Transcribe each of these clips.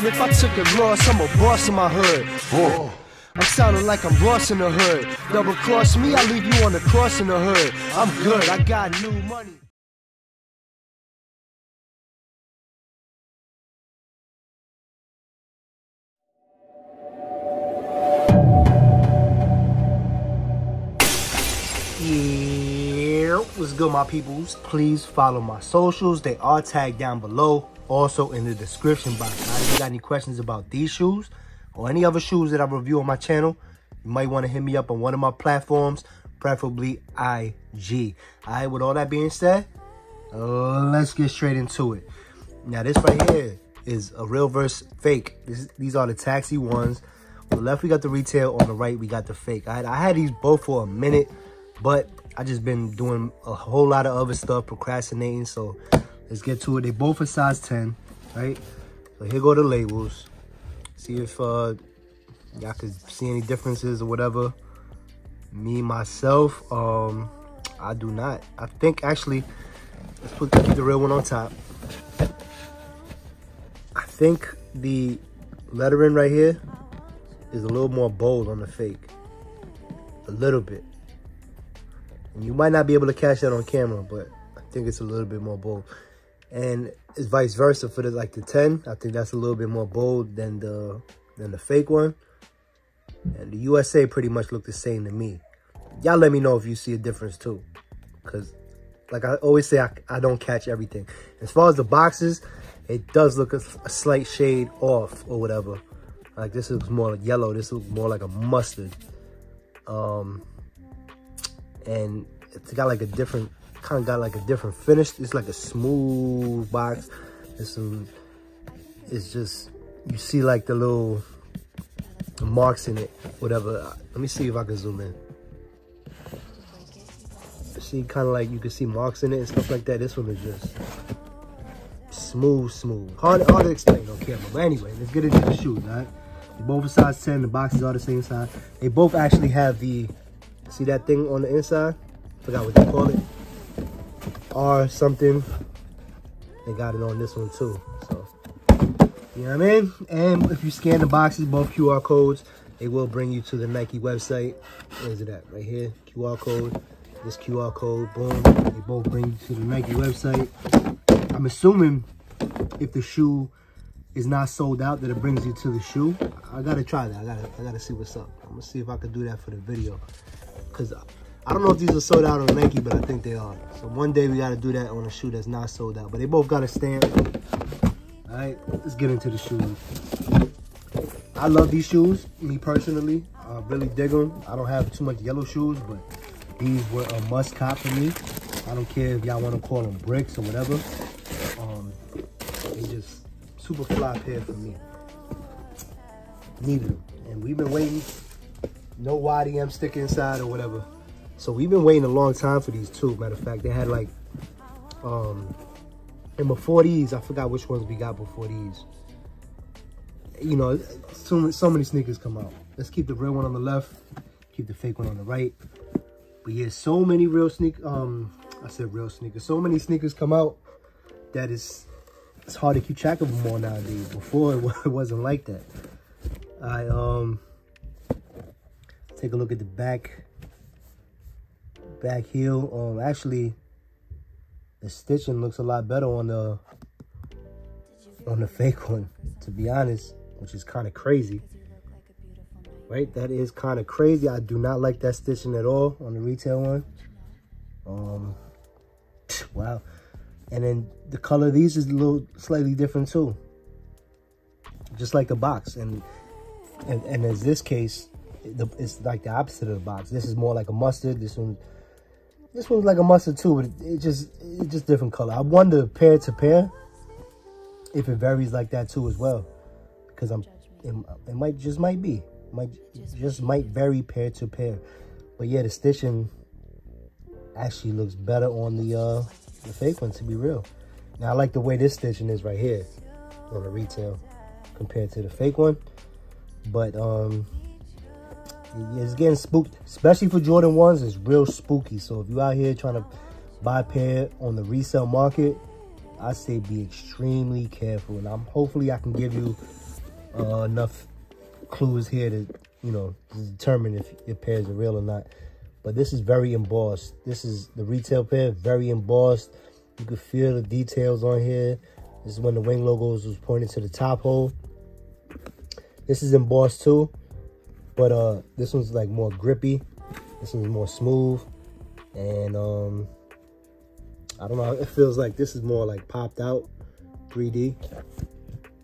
And if I took a loss, I'm a boss in my hood. Oh. I'm sounding like I'm Ross in the hood. Double cross me, I leave you on the cross in the hood. I'm good, I got new money. Yeah, what's good, my peoples? Please follow my socials. They are tagged down below, also in the description box. Now, if you got any questions about these shoes or any other shoes that I review on my channel, you might want to hit me up on one of my platforms, preferably IG. All right, with all that being said, let's get straight into it. Now, this right here is a real versus fake. These are the taxi ones. On the left, we got the retail. On the right, we got the fake. All right, I had these both for a minute, but I just been doing a whole lot of other stuff, procrastinating. So let's get to it. They both are size 10, right? So here go the labels. See if y'all could see any differences or whatever. Me, myself, I do not. I think, actually, let's put the real one on top. I think the lettering right here is a little more bold on the fake. A little bit. And you might not be able to catch that on camera, but I think it's a little bit more bold. And it's vice versa for the 10. I think that's a little bit more bold than the fake one. And the USA pretty much look the same to me. Y'all let me know if you see a difference too. Because like I always say, I don't catch everything. As far as the boxes, it does look a slight shade off or whatever. Like this looks more like yellow. This looks more like a mustard. And it's got like a different, kind of got like a different finish. It's like a smooth box. It's just, you see like the little marks in it, whatever. Let me see if I can zoom in. See, kind of like you can see marks in it and stuff like that. This one is just smooth. Hard to explain on camera. But anyway, let's get into the shoes, all right? They both are size 10. The boxes are the same size. They both actually have the, see that thing on the inside? Forgot what they call it. R something. They got it on this one too. So, you know what I mean? And if you scan the boxes, both QR codes, they will bring you to the Nike website. Where's it at? Right here. QR code. This QR code. Boom. They both bring you to the Nike website. I'm assuming if the shoe is not sold out, that it brings you to the shoe. I gotta try that. I gotta see what's up. I'm gonna see if I can do that for the video. Cause I don't know if these are sold out on Nike, but I think they are. So one day we gotta do that on a shoe that's not sold out. But they both got a stamp. All right, let's get into the shoes. I love these shoes, me personally. I really dig them. I don't have too much yellow shoes, but these were a must cop for me. I don't care if y'all want to call them bricks or whatever. They just super fly pair for me. Needed them. And we've been waiting. No YDM sticker inside or whatever. So we've been waiting a long time for these too. Matter of fact, they had like, and before these, I forgot which ones we got before these. You know, so many sneakers come out. Let's keep the real one on the left, keep the fake one on the right. But yeah, so many real I said real sneakers. So many sneakers come out that it's hard to keep track of them all nowadays. Before it wasn't like that. Take a look at the back heel. Actually, the stitching looks a lot better on the fake one, to be honest, which is kind of crazy. Right, that is kind of crazy. I do not like that stitching at all on the retail one. Wow. And then the color of these is a little slightly different too, just like the box. And as this case, it's like the opposite of the box. This is more like a mustard. This one's like a mustard too, but it's just different color. I wonder pair to pair if it varies like that too as well, because it might vary pair to pair. But yeah, the stitching actually looks better on the fake one, to be real. Now I like the way this stitching is right here on the retail compared to the fake one. But it's getting spooked, especially for Jordan 1s. It's real spooky. So if you're out here trying to buy a pair on the resale market, I say be extremely careful. And hopefully I can give you enough clues here to, you know, to determine if your pairs are real or not. But this is very embossed. This is the retail pair, very embossed. You can feel the details on here. This is when the wing logos was pointing to the top hole. This is embossed too, but this one's like more grippy. This one's more smooth, and I don't know. It feels like this is more like popped out, 3D,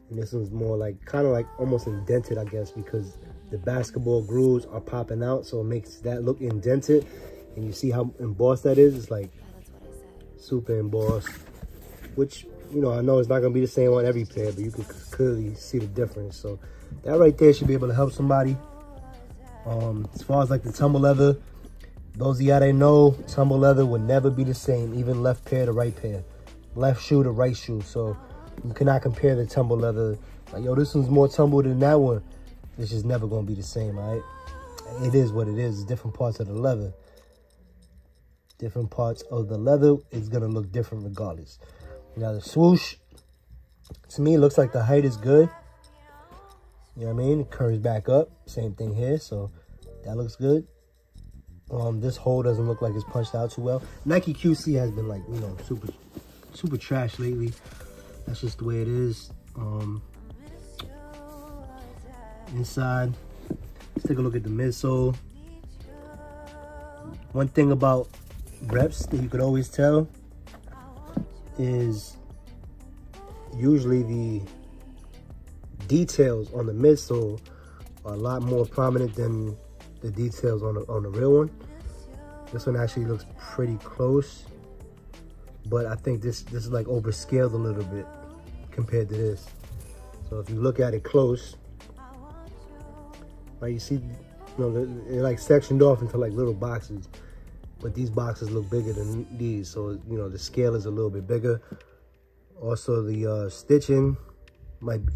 and this one's more like kind of like almost indented, I guess, because the basketball grooves are popping out, so it makes that look indented. And you see how embossed that is? It's like super embossed, which, you know, I know it's not gonna be the same on every pair, but you can clearly see the difference. So that right there should be able to help somebody. As far as like the tumble leather, those of y'all that know, tumble leather would never be the same, even left pair to right pair, left shoe to right shoe. So you cannot compare the tumble leather. Like, yo, this one's more tumble than that one. It's just never gonna be the same, all right? It is what it is. It's different parts of the leather. Different parts of the leather is gonna look different regardless. Now the swoosh, to me, it looks like the height is good. You know what I mean? It curves back up. Same thing here, so that looks good. This hole doesn't look like it's punched out too well. Nike QC has been like, you know, super trash lately. That's just the way it is. Inside, let's take a look at the midsole. One thing about reps that you could always tell is usually the details on the midsole are a lot more prominent than the details on the real one. This one actually looks pretty close, but I think this is like overscaled a little bit compared to this. So if you look at it close, like you see, you know, they're like sectioned off into like little boxes, but these boxes look bigger than these, so you know the scale is a little bit bigger. Also, the stitching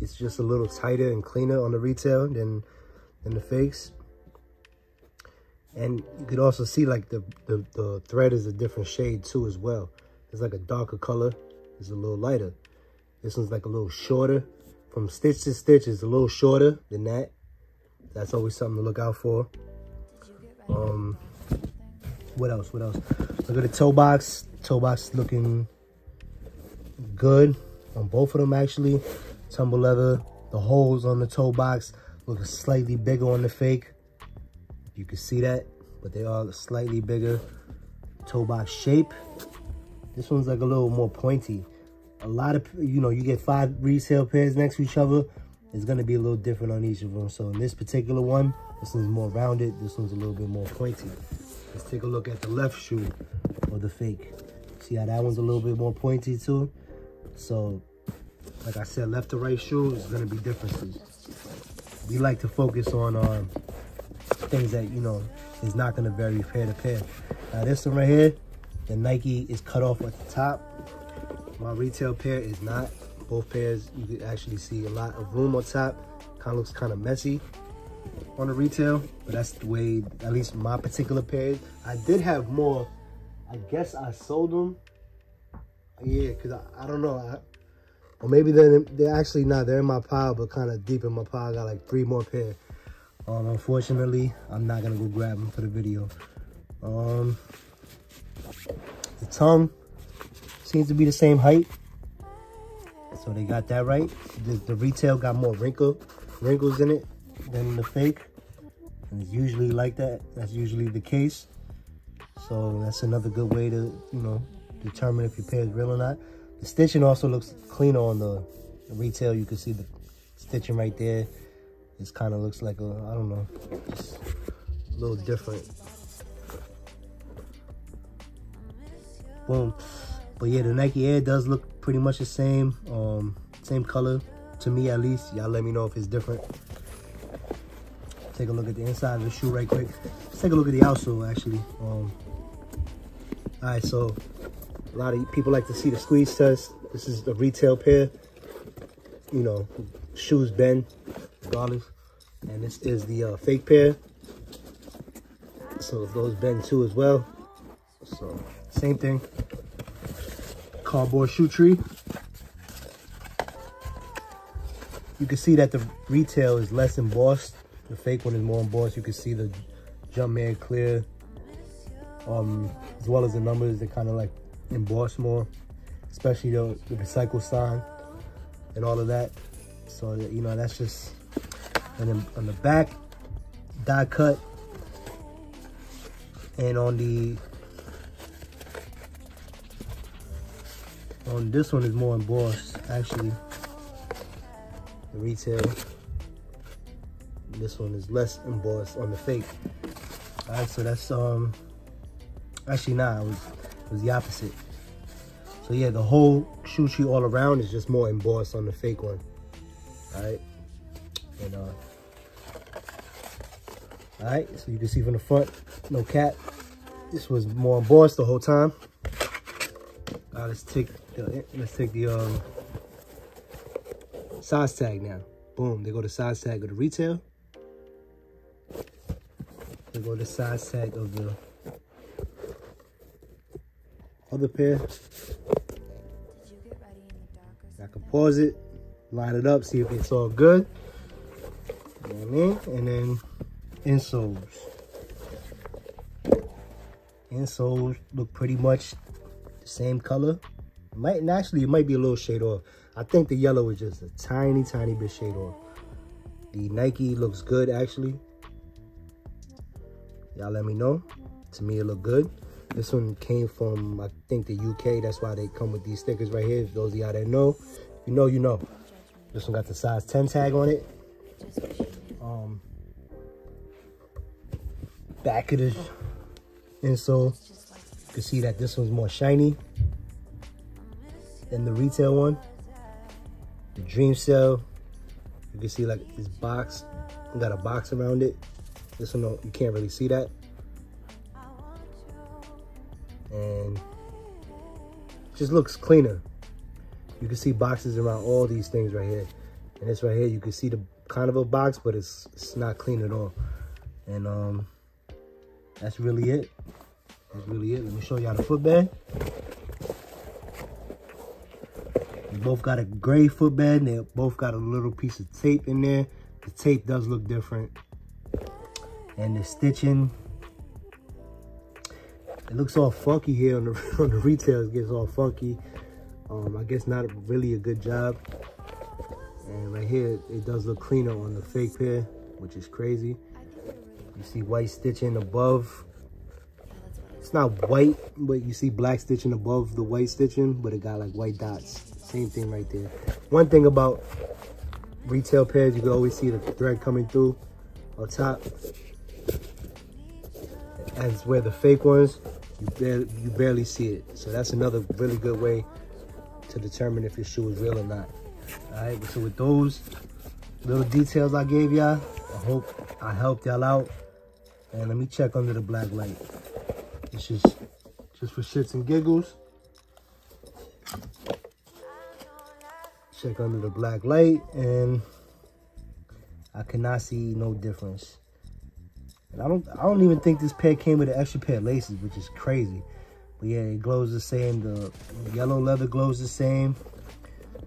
it's just a little tighter and cleaner on the retail than the fakes. And you could also see like the thread is a different shade too as well. It's like a darker color. It's a little lighter. This one's like a little shorter. From stitch to stitch, it's a little shorter than that. That's always something to look out for. What else? Look at the toe box. Toe box looking good on both of them actually. Tumble leather. The holes on the toe box look slightly bigger on the fake. You can see that, but they are slightly bigger. Toe box shape. This one's like a little more pointy. A lot of, you know, you get 5 retail pairs next to each other. It's going to be a little different on each of them. So in this particular one, this one's more rounded. This one's a little bit more pointy. Let's take a look at the left shoe or the fake. See how that one's a little bit more pointy too? So, like I said, left to right shoe is going to be differences. We like to focus on things that, you know, is not going to vary pair to pair. Now this one right here, the Nike is cut off at the top. My retail pair is not. Both pairs, you can actually see a lot of room on top. Kind of looks kind of messy on the retail, but that's the way, at least my particular pair. I did have more. I guess I sold them. Yeah, because I don't know. Or maybe they're actually not. They're in my pile, but kind of deep in my pile. I got like 3 more pair. Unfortunately, I'm not going to go grab them for the video. The tongue seems to be the same height. So they got that right. The retail got more wrinkles in it than the fake. And it's usually like that. That's usually the case. So that's another good way to, you know, determine if your pair is real or not. The stitching also looks cleaner on the retail. You can see the stitching right there. It kind of looks like I don't know, just a little different. Boom. But yeah, the Nike Air does look pretty much the same. Same color, to me at least. Y'all let me know if it's different. Take a look at the inside of the shoe right quick. Let's take a look at the outsole actually. All right, so a lot of people like to see the squeeze test. This is the retail pair. You know, shoes bend regardless. And this is the fake pair. So those bend too as well. So same thing. Cardboard shoe tree. you can see that the retail is less embossed. The fake one is more embossed. You can see the Jumpman clear, as well as the numbers. They kind of like embossed more, especially the recycle sign and all of that. So you know, that's just. And then on the back, die cut, and on this one is more embossed actually. The retail. This one is less embossed on the fake. All right, so that's actually nah, it was the opposite. So yeah, the whole shoe tree all around is just more embossed on the fake one. All right, and all right, so you can see from the front, no cap. This was more embossed the whole time. Let's take the size tag now. Boom, they go to size tag of the retail. They go to size tag of the other pair. I can pause it, line it up, see if it's all good. You know what I mean? And then insoles. Insoles look pretty much the same color. It might be a little shade off. I think the yellow is just a tiny bit shade off. The Nike looks good actually. Y'all let me know. To me, it looked good. This one came from, I think, the UK. That's why they come with these stickers right here. Those of y'all that know, you know, you know. This one got the size 10 tag on it. Back of the insole, you can see that this one's more shiny than the retail one. The Dream Cell, you can see like this box, you got a box around it. This one, you can't really see that. And just looks cleaner. You can see boxes around all these things right here. And this right here, you can see the kind of a box, but it's not clean at all. And that's really it. That's really it. Let me show y'all the footbed. They both got a gray footbed. They both got a little piece of tape in there. The tape does look different. And the stitching, it looks all funky here on the retail. It gets all funky. I guess not really a good job. And right here, it does look cleaner on the fake pair, which is crazy. You see white stitching above. It's not white, but you see black stitching above the white stitching, but it got like white dots. Same thing right there. One thing about retail pairs, you can always see the thread coming through on top. As where the fake ones, you barely see it. So that's another really good way to determine if your shoe is real or not. All right, so with those little details I gave y'all, I hope I helped y'all out. And let me check under the black light. It's just for shits and giggles. Check under the black light, and I cannot see no difference. And I don't even think this pair came with an extra pair of laces, which is crazy. But yeah, it glows the same. The yellow leather glows the same.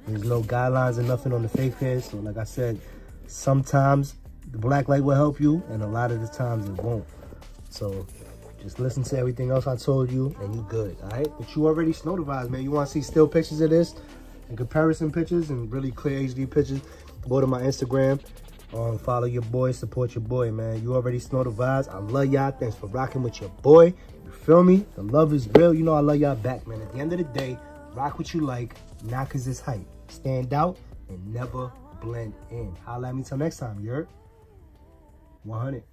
There's no guidelines or nothing on the fake pair. So like I said, sometimes the black light will help you, and a lot of the times it won't. So just listen to everything else I told you, and you good, all right? But you already notified, man. You want to see still pictures of this and comparison pictures and really clear HD pictures, go to my Instagram. Follow your boy, support your boy, man. You already know the vibes. I love y'all. Thanks for rocking with your boy. You feel me? The love is real. You know I love y'all back, man. At the end of the day, rock what you like, not cause it's hype. Stand out and never blend in. Holla at me till next time, you heard? 100.